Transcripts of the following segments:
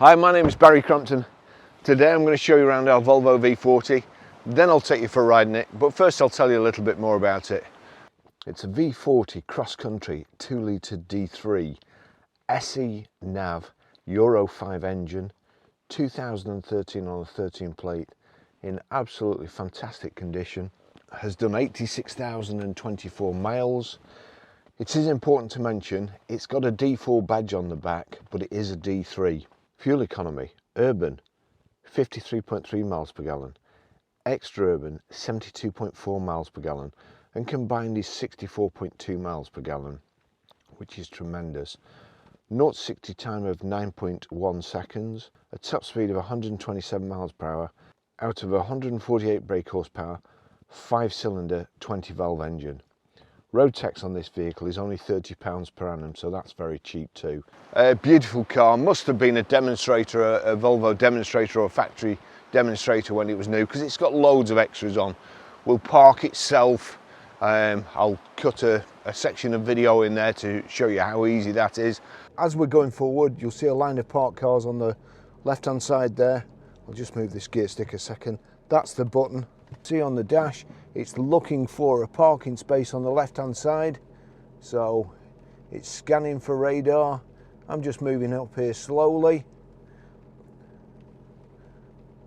Hi, my name is Barry Crompton. Today I'm going to show you around our Volvo V40, then I'll take you for a ride in it, but first I'll tell you a little bit more about it. It's a V40 cross-country 2-litre D3 SE Nav Euro 5 engine, 2013 on a 13 plate, in absolutely fantastic condition. Has done 86,024 miles. It is important to mention it's got a D4 badge on the back, but it is a D3. Fuel economy, urban 53.3 miles per gallon, extra urban 72.4 miles per gallon, and combined is 64.2 miles per gallon, which is tremendous. 0 to 60 time of 9.1 seconds, a top speed of 127 miles per hour, out of 148 brake horsepower, 5-cylinder 20 valve engine. Road tax on this vehicle is only £30 per annum, so that's very cheap too. A beautiful car, must have been a demonstrator, a Volvo demonstrator or a factory demonstrator when it was new, because it's got loads of extras on. Will park itself. I'll cut a section of video in there to show you how easy that is. As we're going forward, you'll see a line of parked cars on the left hand side there. I'll just move this gear stick a second. That's the button. See on the dash, it's looking for a parking space on the left hand side, so it's scanning for radar. I'm just moving up here slowly.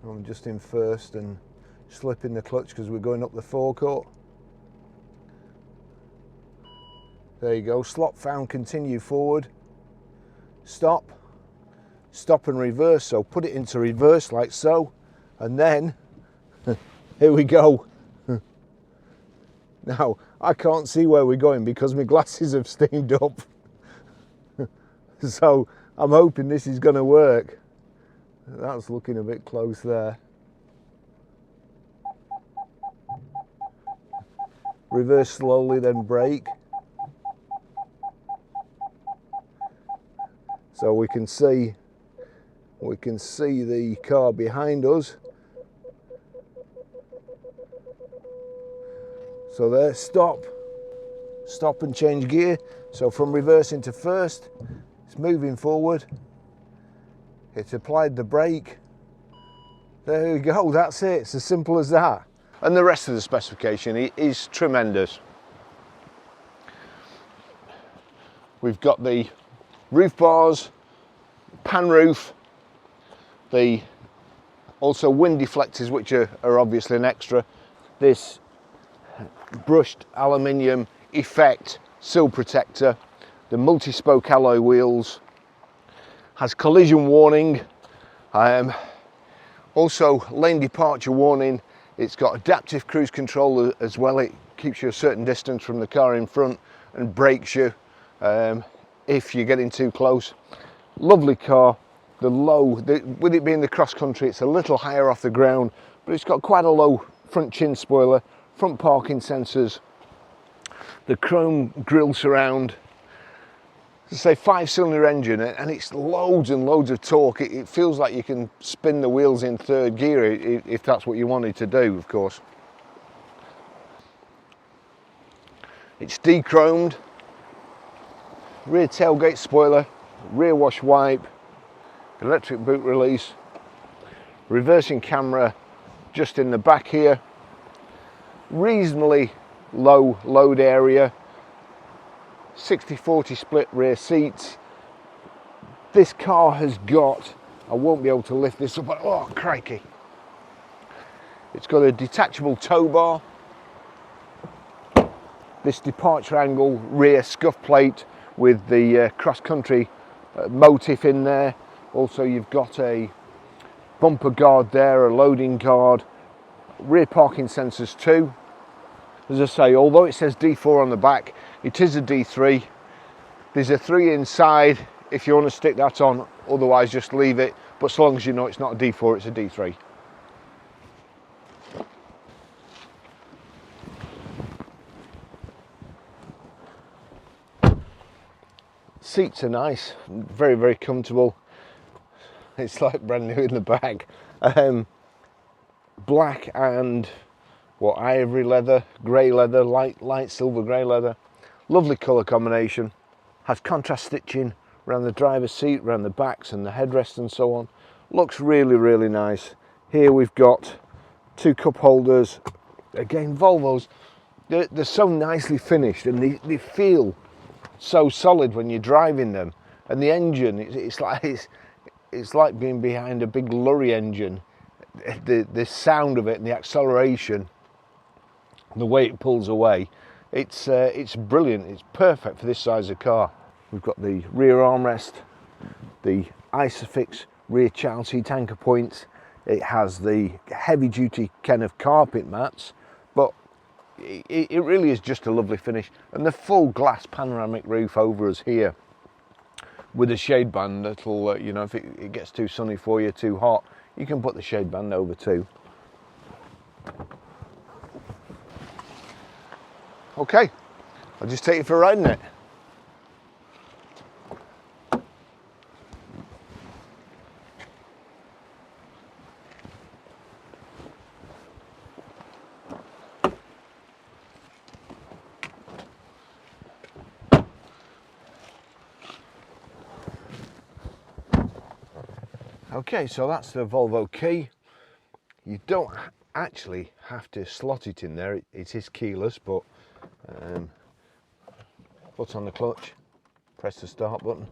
I'm just in first and slipping the clutch because we're going up the forecourt. There you go, slot found, continue forward, stop, stop and reverse, so put it into reverse like so, and then here we go. Now, I can't see where we're going because my glasses have steamed up. So I'm hoping this is going to work. That's looking a bit close there. Reverse slowly, then brake. So we can see the car behind us. So there, stop and change gear. So from reverse into first, it's moving forward. It's applied the brake. There we go, that's it, it's as simple as that. And the rest of the specification is tremendous. We've got the roof bars, pan roof, the also wind deflectors, which are obviously an extra. This brushed aluminium effect sill protector, the multi-spoke alloy wheels, has collision warning, also lane departure warning. It's got adaptive cruise control as well. It keeps you a certain distance from the car in front and brakes you if you're getting too close. Lovely car. With it being the cross country, it's a little higher off the ground, but it's got quite a low front chin spoiler, front parking sensors, the chrome grille surround. It's a 5-cylinder engine, and it's loads and loads of torque. It feels like you can spin the wheels in third gear if that's what you wanted to do, of course. It's de-chromed, rear tailgate spoiler, rear wash wipe, electric boot release, reversing camera just in the back here, reasonably low load area, 60-40 split rear seats. This car has got, I won't be able to lift this up, but oh crikey, it's got a detachable tow bar, this departure angle rear scuff plate with the cross-country motif in there. Also you've got a bumper guard there, a loading guard, rear parking sensors too. As I say, although it says D4 on the back, it is a D3. There's a 3 inside if you want to stick that on, otherwise just leave it. But so long as you know it's not a D4, it's a D3. Seats are nice, very, very comfortable. It's like brand new in the bag. Black and ivory leather, grey leather, light silver grey leather. Lovely colour combination. Has contrast stitching around the driver's seat, around the backs and the headrest and so on. Looks really, really nice. Here we've got 2 cup holders. Again, Volvos, they're so nicely finished, and they feel so solid when you're driving them. And the engine, it's like being behind a big lorry engine. The sound of it and the acceleration, the way it pulls away, it's brilliant. It's perfect for this size of car. We've got the rear armrest, the Isofix rear child seat anchor points. It has the heavy duty kind of carpet mats, but it really is just a lovely finish. And the full glass panoramic roof over us here with a shade band that'll, you know, if it gets too sunny for you, too hot, you can put the shade band over too. Okay, I'll just take you for a ride in it. Okay, so that's the Volvo key. You don't actually have to slot it in there. It is keyless, but foot on the clutch, press the start button,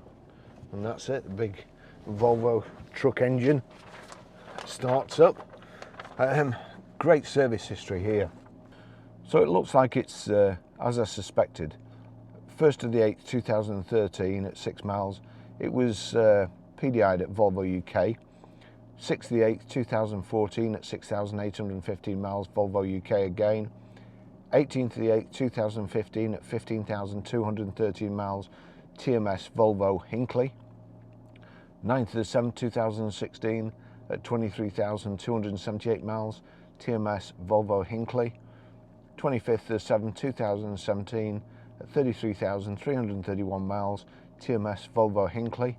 and that's it. The big Volvo truck engine starts up. Great service history here. So it looks like it's, as I suspected, 1st of the 8th, 2013 at 6 miles. It was PDI'd at Volvo UK. 6th of the 8th, 2014 at 6,815 miles, Volvo UK again. 18th of the 8th, 2015 at 15,213 miles, TMS Volvo Hinckley. 9th of the 7th, 2016 at 23,278 miles, TMS Volvo Hinckley. 25th of the 7th, 2017 at 33,331 miles, TMS Volvo Hinckley.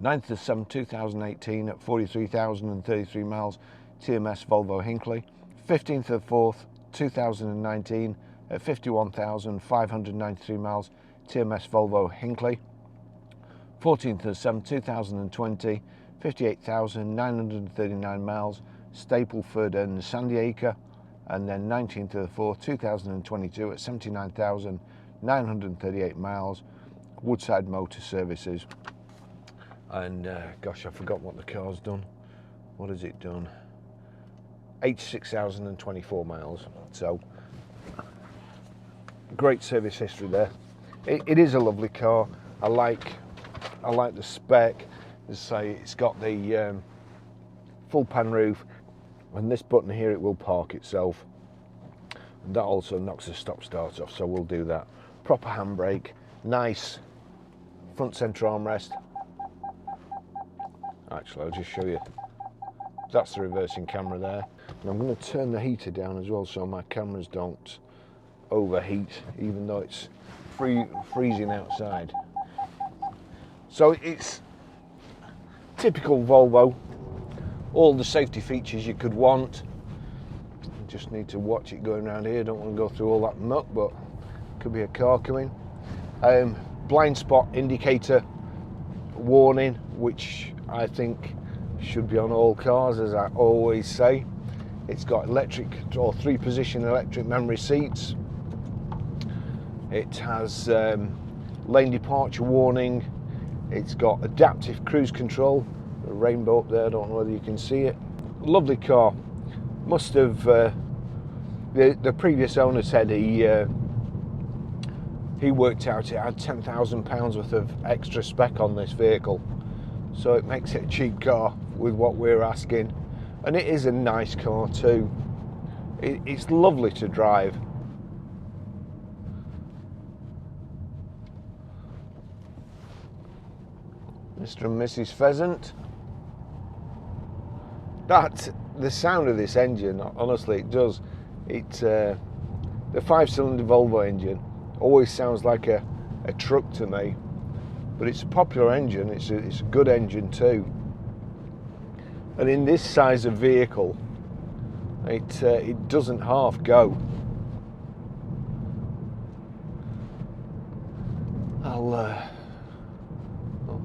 9th of the 7th, 2018 at 43,033 miles, TMS Volvo Hinckley. 15th of the 4th, 2019 at 51,593 miles, TMS Volvo Hinckley. 14th of the 7th, 2020, 58,939 miles, Stapleford and Sandiacre. And then 19th of the 4th, 2022 at 79,938 miles, Woodside Motor Services. And gosh, I forgot what the car's done. What has it done? 86,024 miles. So great service history there. It is a lovely car. I like the spec. As I say, it's got the full pan roof, and this button here, it will park itself. And that also knocks the stop start off, so we'll do that. Proper handbrake, nice front centre armrest. Actually, I'll just show you. That's the reversing camera there. And I'm going to turn the heater down as well so my cameras don't overheat, even though it's freezing outside. So it's typical Volvo. All the safety features you could want. You just need to watch it going around here. Don't want to go through all that muck, but could be a car coming. Blind spot indicator warning, which I think should be on all cars, as I always say. It's got electric or 3-position electric memory seats. It has lane departure warning. It's got adaptive cruise control. A rainbow up there, I don't know whether you can see it. Lovely car. Must have, the previous owner said he worked out it had £10,000 worth of extra spec on this vehicle. So it makes it a cheap car with what we're asking. And it is a nice car too. It's lovely to drive. Mr. and Mrs. Pheasant. The sound of this engine, honestly, it does. The 5-cylinder Volvo engine always sounds like a truck to me, but it's a popular engine. It's a good engine too. And in this size of vehicle, it doesn't half go. I'll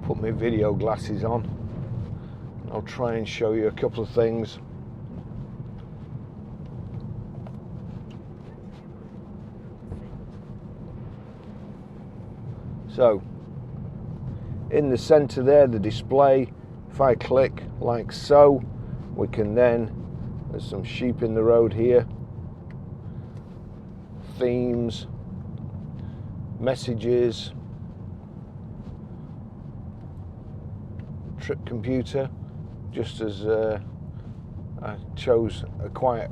put my video glasses on. I'll try and show you a couple of things. So in the center there, the display, if I click like so, we can then, there's some sheep in the road here, themes, messages, trip computer, just as I chose a quiet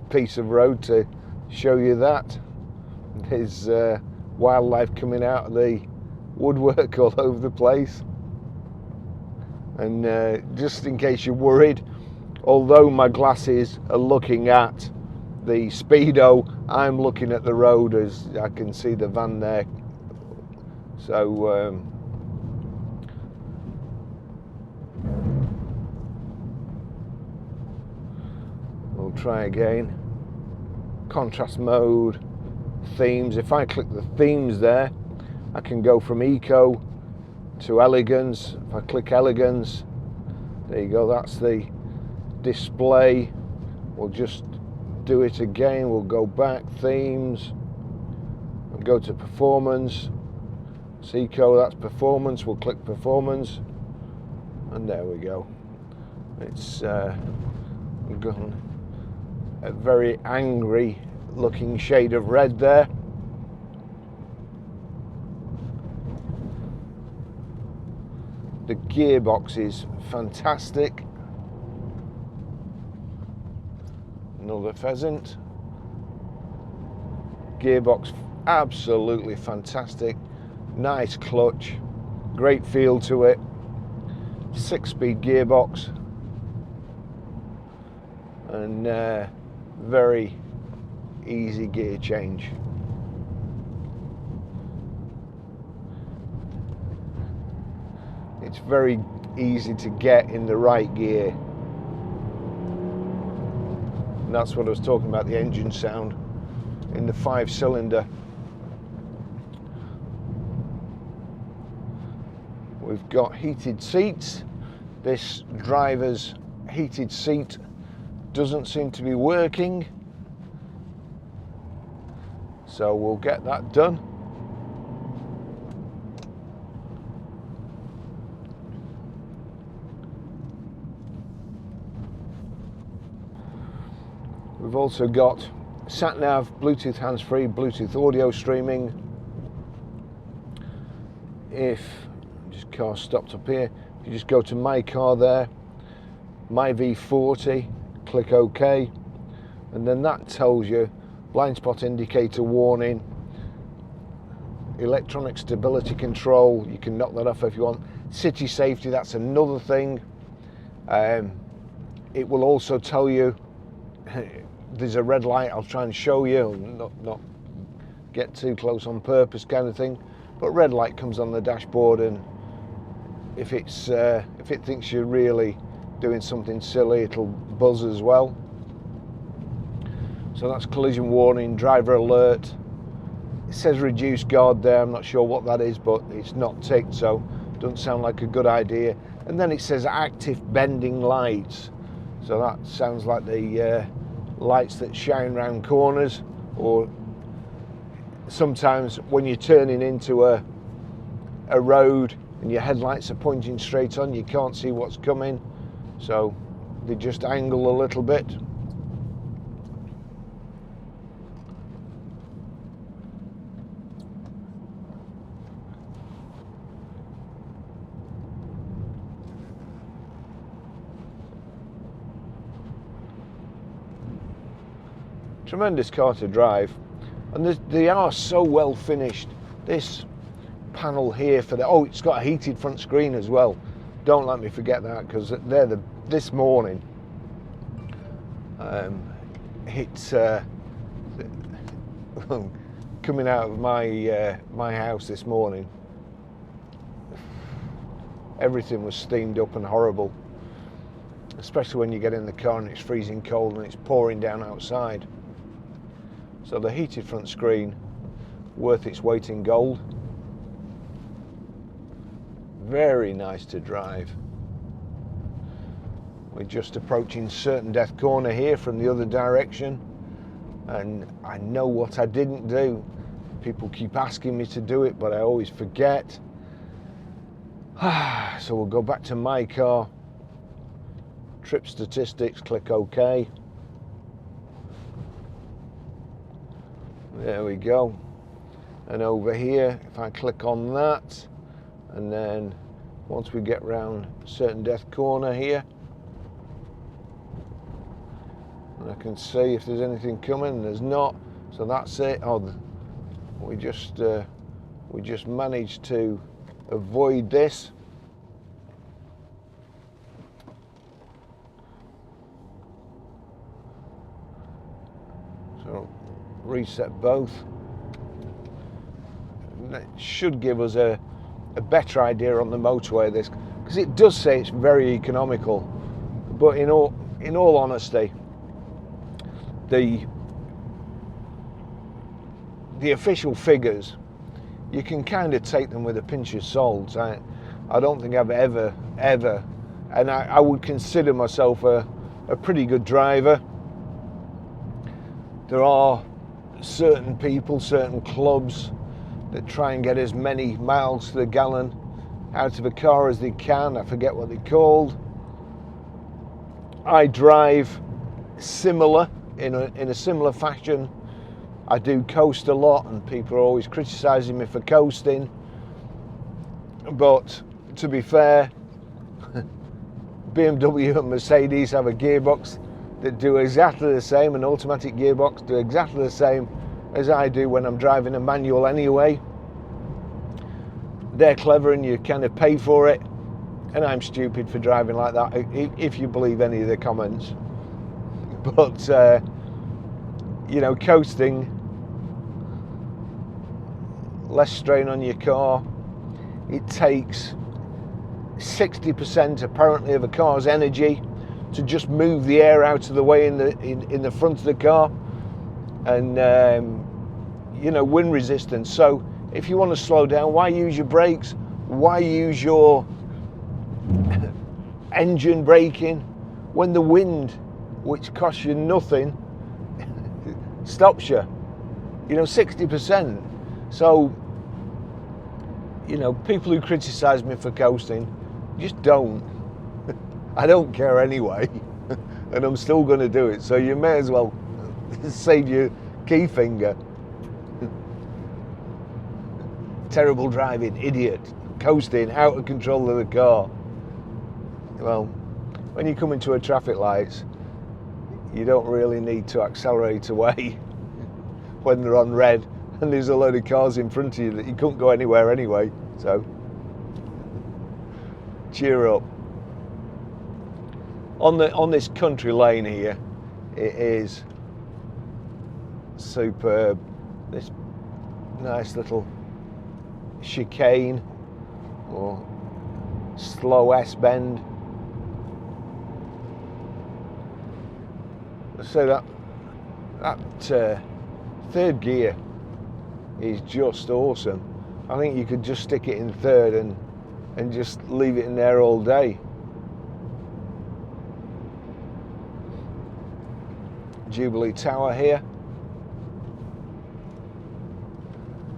piece of road to show you that. There's wildlife coming out of the woodwork all over the place. And just in case you're worried, although my glasses are looking at the speedo, I'm looking at the road as I can see the van there. So we'll try again. Contrast mode, themes. If I click the themes there, I can go from eco to elegance. If I click elegance, there you go, that's the display. We'll just do it again. We'll go back, themes, and go to performance. It's eco, that's performance. We'll click performance, and there we go. It's gone a very angry looking shade of red there. The gearbox is fantastic. Another pheasant. Gearbox absolutely fantastic. Nice clutch, great feel to it. 6-speed gearbox, and very easy gear change. It's very easy to get in the right gear. And that's what I was talking about, the engine sound in the 5-cylinder. We've got heated seats. This driver's heated seat doesn't seem to be working, so we'll get that done. We've also got sat-nav, Bluetooth hands-free, Bluetooth audio streaming. If just car stopped up here, if you just go to my car there, my V40, click OK, and then that tells you blind spot indicator warning, electronic stability control. You can knock that off if you want. City safety, that's another thing. It will also tell you there's a red light. I'll try and show you, not get too close on purpose kind of thing, but red light comes on the dashboard, and if it thinks you're really doing something silly, it'll buzz as well. So that's collision warning, driver alert. It says reduce guard there. I'm not sure what that is, but it's not ticked, so doesn't sound like a good idea. And then it says active bending lights, so that sounds like the lights that shine round corners, or sometimes when you're turning into a road and your headlights are pointing straight on, you can't see what's coming, so they just angle a little bit. Tremendous car to drive, and they are so well finished. This panel here for the, oh, it's got a heated front screen as well. Don't let me forget that, because this morning it's coming out of my house this morning, everything was steamed up and horrible, especially when you get in the car and it's freezing cold and it's pouring down outside. So the heated front screen, worth its weight in gold. very nice to drive. We're just approaching certain death corner here from the other direction, and I know what I didn't do. People keep asking me to do it, but I always forget. So we'll go back to my car, trip statistics, click OK. There we go. And over here, if I click on that, and then once we get round certain death corner here, and I can see if there's anything coming. There's not, so that's it. Oh, we just managed to avoid this. So reset both. That should give us a better idea on the motorway of this, because it does say it's very economical, but in all honesty, the official figures, you can kind of take them with a pinch of salt. I don't think I've ever, and I would consider myself a pretty good driver. There are certain people, certain clubs that try and get as many miles to the gallon out of a car as they can. I forget what they're called. I drive similar, in a similar fashion. I do coast a lot, and people are always criticising me for coasting. But to be fair, BMW and Mercedes have a gearbox that do exactly the same, an automatic gearbox, do exactly the same as I do when I'm driving a manual anyway. They're clever and you kind of pay for it, and I'm stupid for driving like that, if you believe any of the comments. But you know, coasting, less strain on your car. It takes 60% apparently of a car's energy to just move the air out of the way in the front of the car, and you know, wind resistance. So if you want to slow down, why use your brakes? Why use your engine braking when the wind, which costs you nothing, stops you? You know, 60%. So, you know, people who criticise me for coasting, just don't. I don't care anyway, and I'm still going to do it. So you may as well save your key finger. Terrible driving, idiot, coasting, out of control of the car. Well, when you come into a traffic lights, you don't really need to accelerate away when they're on red and there's a load of cars in front of you that you couldn't go anywhere anyway. So cheer up. On this country lane here, it is superb. This nice little chicane or slow S-bend. So that third gear is just awesome. I think you could just stick it in third and just leave it in there all day. Jubilee Tower here.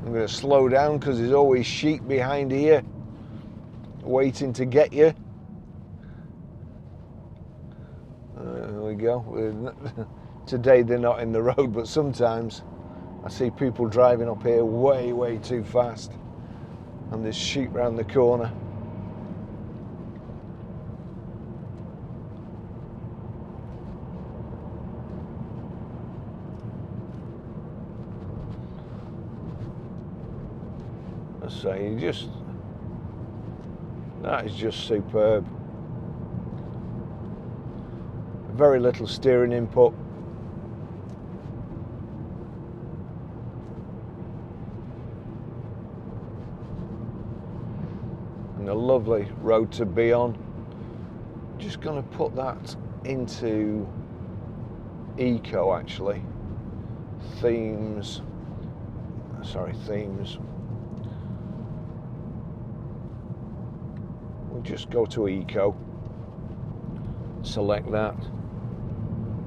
I'm going to slow down because there's always sheep behind here waiting to get you. There we go. Today they're not in the road, but sometimes I see people driving up here way too fast, and there's sheep round the corner. So that is just superb. Very little steering input. And a lovely road to be on. Just going to put that into eco actually. Themes. just go to Eco, select that.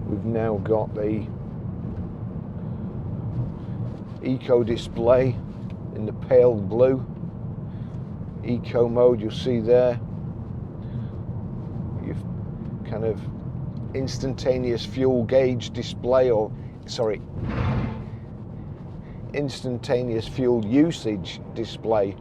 We've now got the Eco display in the pale blue. Eco mode, you'll see there, you've kind of instantaneous fuel gauge display, or sorry, instantaneous fuel usage display.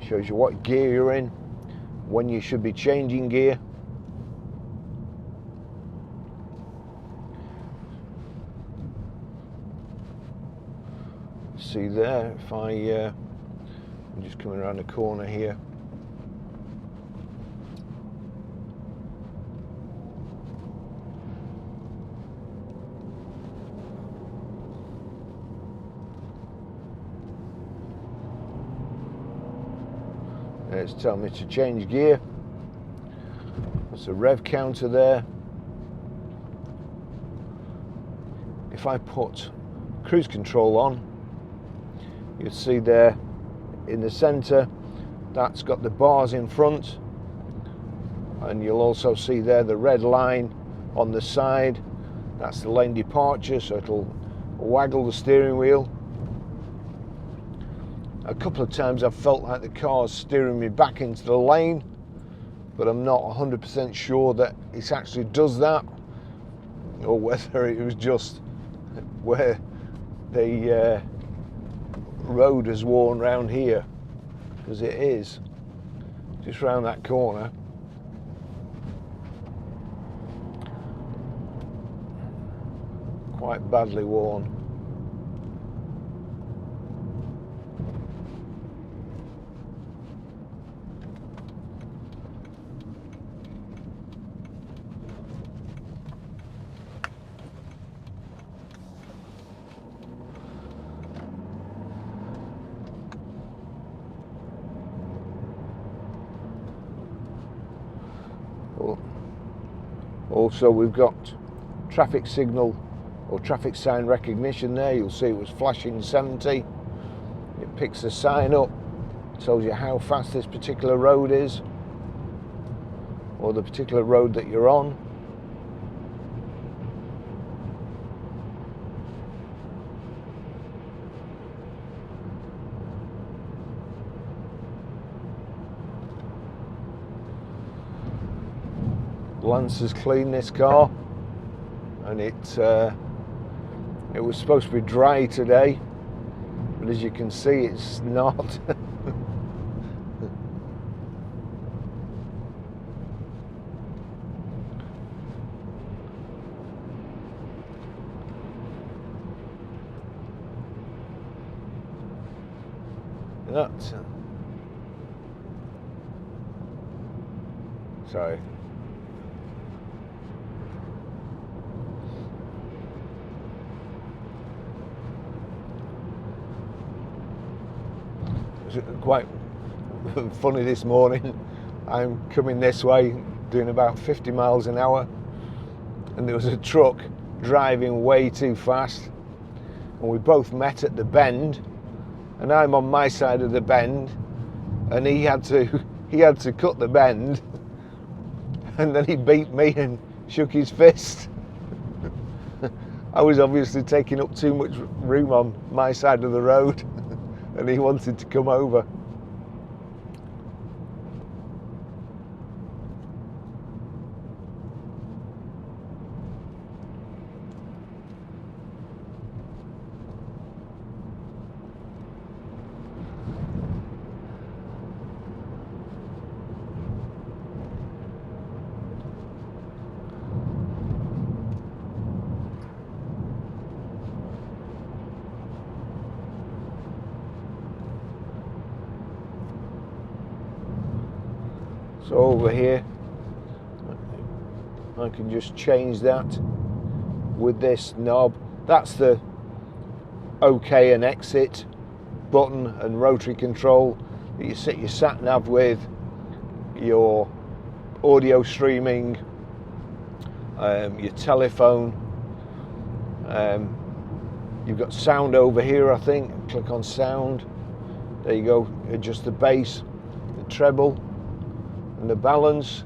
Shows you what gear you're in, when you should be changing gear. See there, if I'm just coming around the corner here. It's telling me to change gear. There's a rev counter there. If I put cruise control on, you'll see there in the center, that's got the bars in front, and you'll also see there the red line on the side. That's the lane departure, so it'll waggle the steering wheel. A couple of times I've felt like the car's steering me back into the lane, but I'm not 100% sure that it actually does that, or whether it was just where the road has worn round here, because it is just round that corner. Quite badly worn. Also, we've got traffic signal or traffic sign recognition there. You'll see it was flashing 70. It picks the sign up, tells you how fast this particular road is, or the particular road that you're on. Lance has cleaned this car, and it was supposed to be dry today, but as you can see, it's not. Sorry. It was quite funny this morning. I'm coming this way doing about 50 miles an hour, and there was a truck driving way too fast, and we both met at the bend, and I'm on my side of the bend, and he had to cut the bend, and then he beat me and shook his fist. I was obviously taking up too much room on my side of the road, and he wanted to come over. So over here, I can just change that with this knob. That's the OK and exit button and rotary control that you set your sat nav with, your audio streaming, your telephone. You've got sound over here, I think. Click on sound. There you go. Adjust the bass, the treble, and the balance.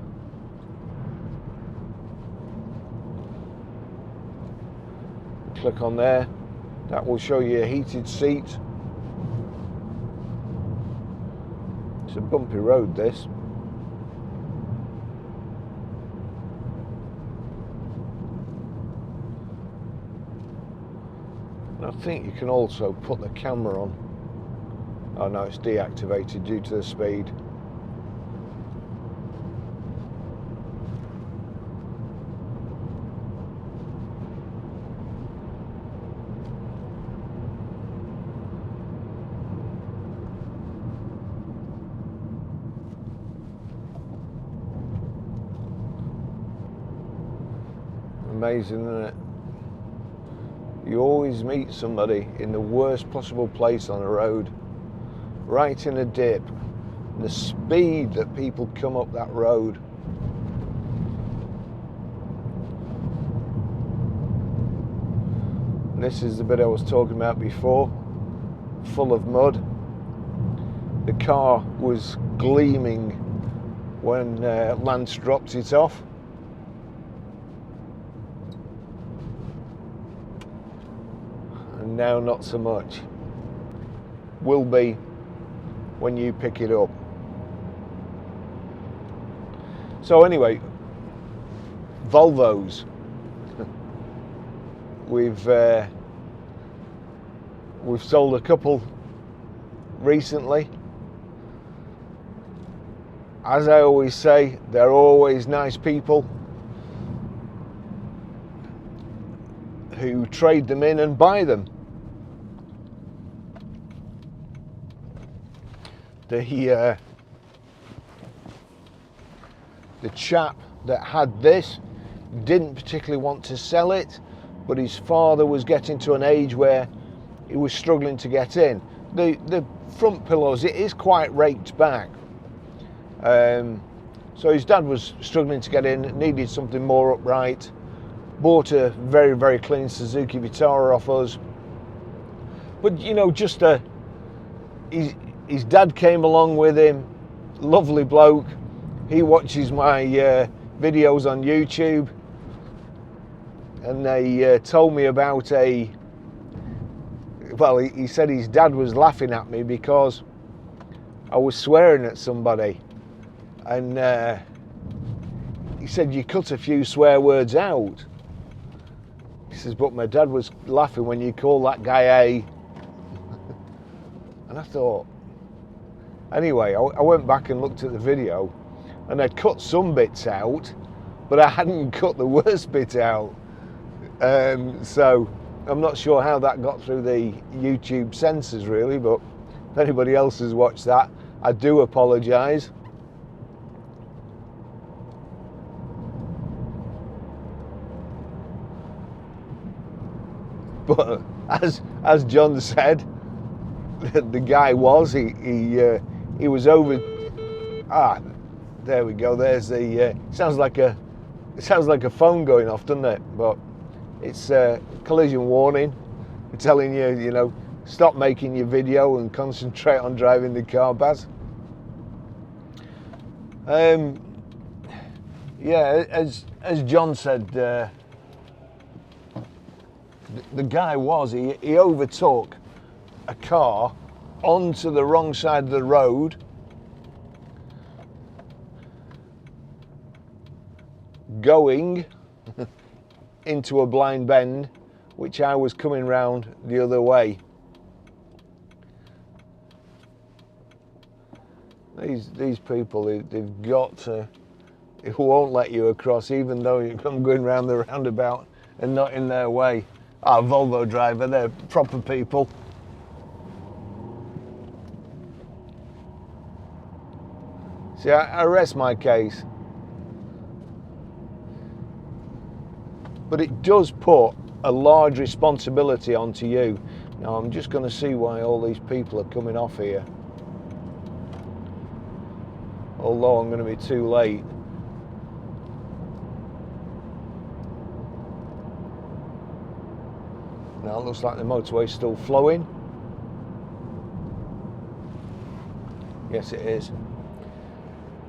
Click on there. That will show you a heated seat. It's a bumpy road, this. And I think you can also put the camera on. Oh no, it's deactivated due to the speed. Amazing, isn't it? You always meet somebody in the worst possible place on a road, right in a dip. The speed that people come up that road. This is the bit I was talking about before, full of mud. The car was gleaming when Lance dropped it off. And now not so much. Will be when you pick it up. So anyway, Volvos. We've sold a couple recently. As I always say, they're always nice people who trade them in and buy them. The chap that had this didn't particularly want to sell it, but his father was getting to an age where he was struggling to get in. The front pillows, it is quite raked back. So his dad was struggling to get in, needed something more upright. Bought a very, very clean Suzuki Vitara off us. But you know, just his dad came along with him, lovely bloke. He watches my videos on YouTube, and they told me about he said his dad was laughing at me because I was swearing at somebody, and he said, you cut a few swear words out. He says, but my dad was laughing when you call that guy a... And I thought, anyway, I went back and looked at the video, and I'd cut some bits out, but I hadn't cut the worst bit out. So I'm not sure how that got through the YouTube censors really, but if anybody else has watched that, I do apologise. But as John said, the guy was he was over. There we go. There's the sounds like a phone going off, doesn't it? But it's a collision warning, telling you, you know, stop making your video and concentrate on driving the car, Baz. Yeah, as John said, the guy he overtook a car onto the wrong side of the road, going into a blind bend, which I was coming round the other way. These people, they've got to, it won't let you across, even though you're going round the roundabout and not in their way. Volvo driver, they're proper people. See, I rest my case. But it does put a large responsibility onto you. Now I'm just going to see why all these people are coming off here, although I'm going to be too late. Now it looks like the motorway's still flowing. Yes, it is.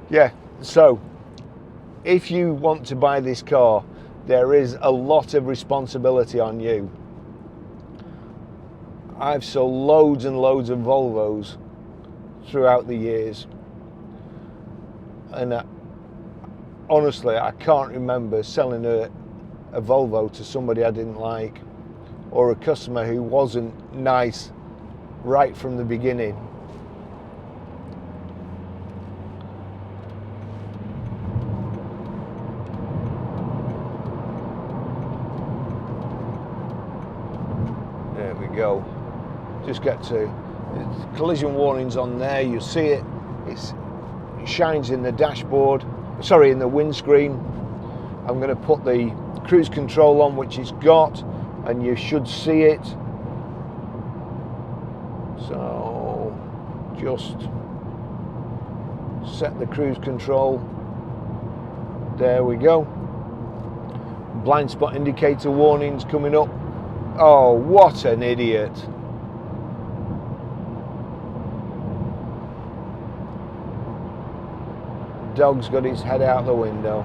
Yeah, so if you want to buy this car, there is a lot of responsibility on you. I've sold loads and loads of Volvos throughout the years, and honestly I can't remember selling a Volvo to somebody I didn't like, or a customer who wasn't nice right from the beginning. There we go. Just get to collision warnings on there. You see it. It shines in the dashboard. Sorry, in the windscreen. I'm going to put the cruise control on, which it's got, and you should see it. So just set the cruise control. There we go. Blind spot indicator warnings coming up. Oh, what an idiot. Dog's got his head out the window.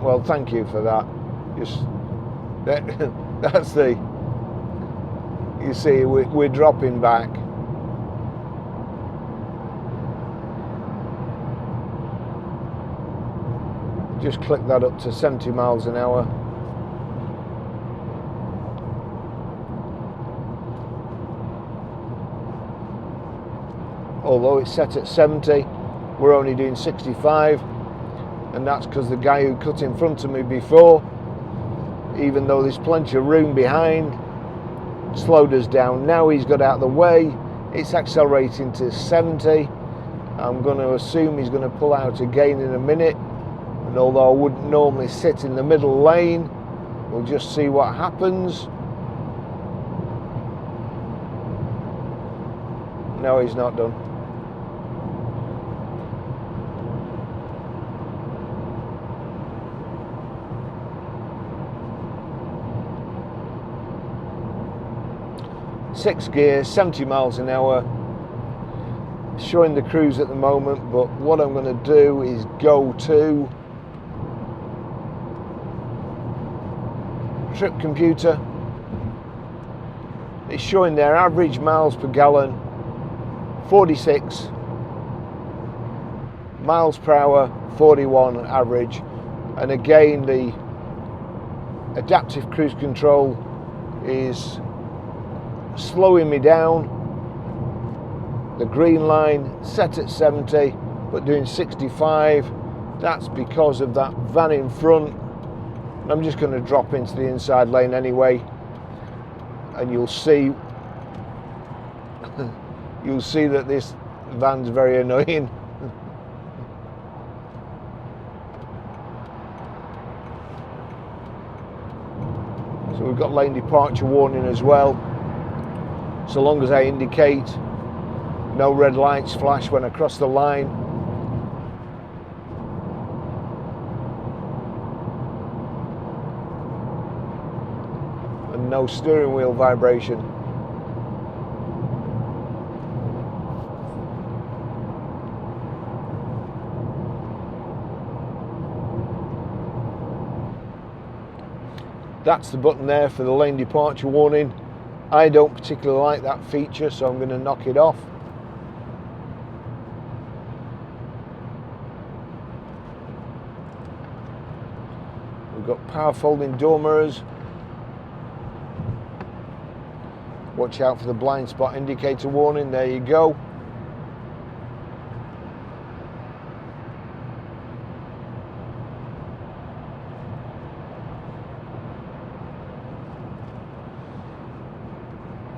Well, thank you for that. Just that's the, you see, we're dropping back. Just click that up to 70 miles an hour. Although it's set at 70, we're only doing 65, and that's because the guy who cut in front of me before, even though there's plenty of room behind, slowed us down. Now he's got out of the way, it's accelerating to 70. I'm going to assume he's going to pull out again in a minute, and although I wouldn't normally sit in the middle lane, we'll just see what happens. No, he's not done. Sixth gear, 70 miles an hour, showing the cruise at the moment, but what I'm going to do is go to trip computer. It's showing their average miles per gallon, 46, miles per hour, 41 average, and again the adaptive cruise control is slowing me down. The green line set at 70 but doing 65. That's because of that van in front. I'm just going to drop into the inside lane anyway, and you'll see that this van's very annoying. So we've got lane departure warning as well. So long as I indicate, no red lights flash when I cross the line. And no steering wheel vibration. That's the button there for the lane departure warning. I don't particularly like that feature, so I'm going to knock it off. We've got power folding door mirrors. Watch out for the blind spot indicator warning. There you go.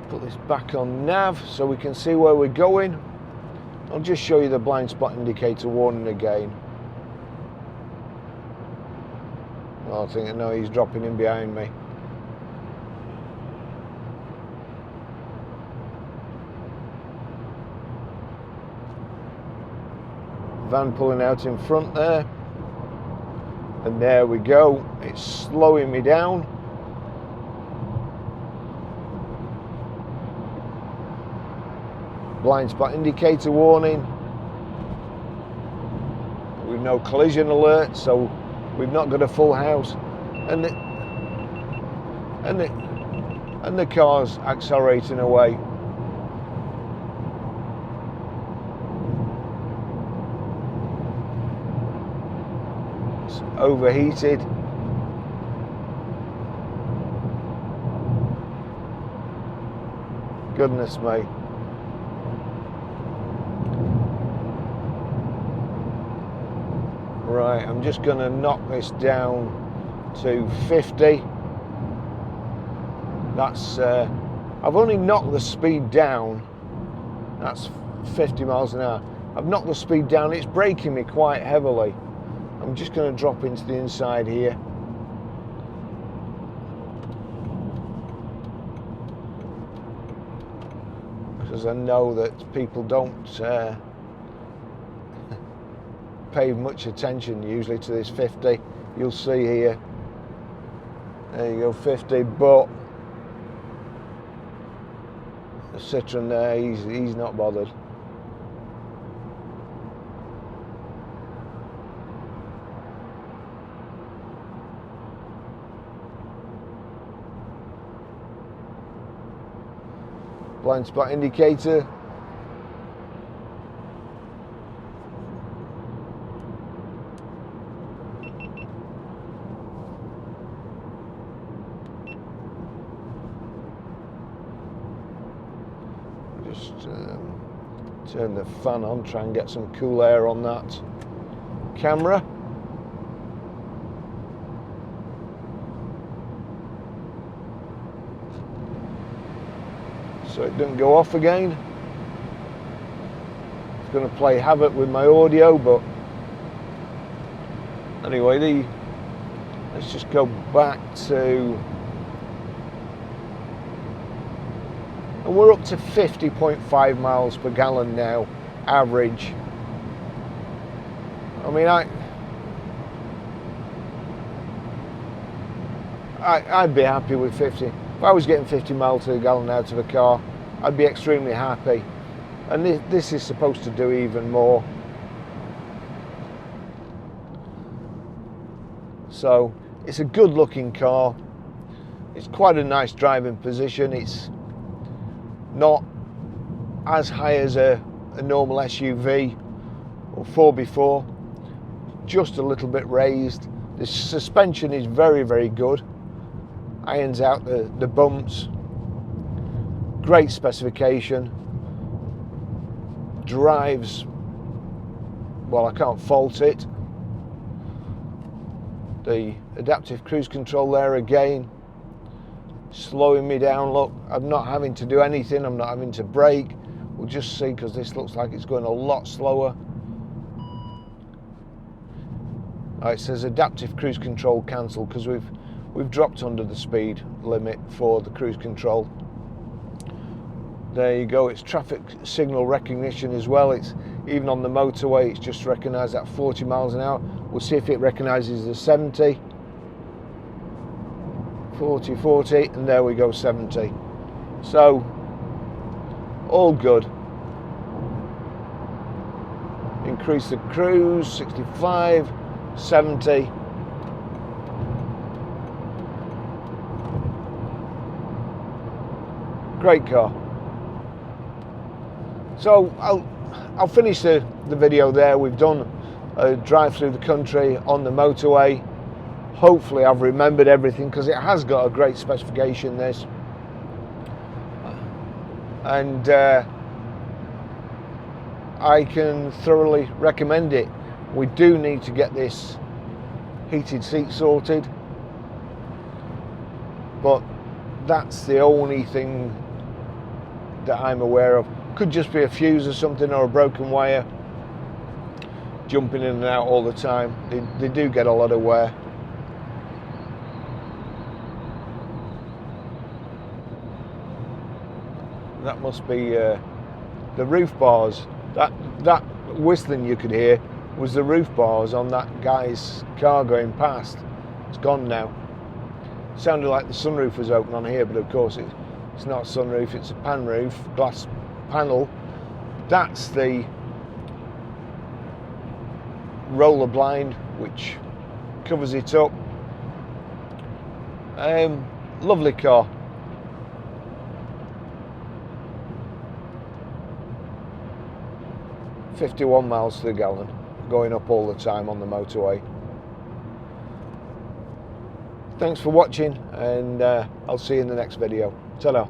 Put this back on nav so we can see where we're going. I'll just show you the blind spot indicator warning again. Oh, I think, no, he's dropping in behind me. Van pulling out in front there. And there we go. It's slowing me down. Blind spot indicator warning. We've no collision alert, so we've not got a full house. And the car's accelerating away. It's overheated. Goodness me. Right, I'm just going to knock this down to 50. That's, I've only knocked the speed down. That's 50 miles an hour. I've knocked the speed down. It's braking me quite heavily. I'm just going to drop into the inside here. Because I know that people don't pay much attention usually to this 50. You'll see here, there you go, 50, but the Citroen there, he's not bothered. Blind spot indicator. Just turn the fan on, try and get some cool air on that camera. So it doesn't go off again. It's going to play havoc with my audio, but anyway, let's just go back to, and we're up to 50.5 miles per gallon now, average. I mean, I'd be happy with 50. If I was getting 50 miles to the gallon out of a car, I'd be extremely happy. And this is supposed to do even more. So it's a good looking car. It's quite a nice driving position. It's not as high as a normal SUV or 4x4, just a little bit raised. The suspension is very, very good. Irons out the bumps. Great specification. Drives, well, I can't fault it. The adaptive cruise control there again, slowing me down. Look, I'm not having to do anything. I'm not having to brake. We'll just see, because this looks like it's going a lot slower. It says adaptive cruise control cancelled, because we've dropped under the speed limit for the cruise control. There you go. It's traffic signal recognition as well. It's even on the motorway, it's just recognised at 40 miles an hour. We'll see if it recognises the 70. 40, and there we go, 70. So all good. Increase the cruise, 65, 70. Great car. So I'll finish the video there. We've done a drive through the country on the motorway. Hopefully I've remembered everything, because it has got a great specification, this. And I can thoroughly recommend it. We do need to get this heated seat sorted, but that's the only thing that I'm aware of. Could just be a fuse or something, or a broken wire jumping in and out all the time. They do get a lot of wear. That must be the roof bars. That whistling you could hear was the roof bars on that guy's car going past. It's gone now. Sounded like the sunroof was open on here, but of course it's not a sunroof, it's a pan roof, glass panel. That's the roller blind which covers it up. Lovely car. $51 miles to the gallon, going up all the time on the motorway. Thanks for watching, and I'll see you in the next video. Ta-ra.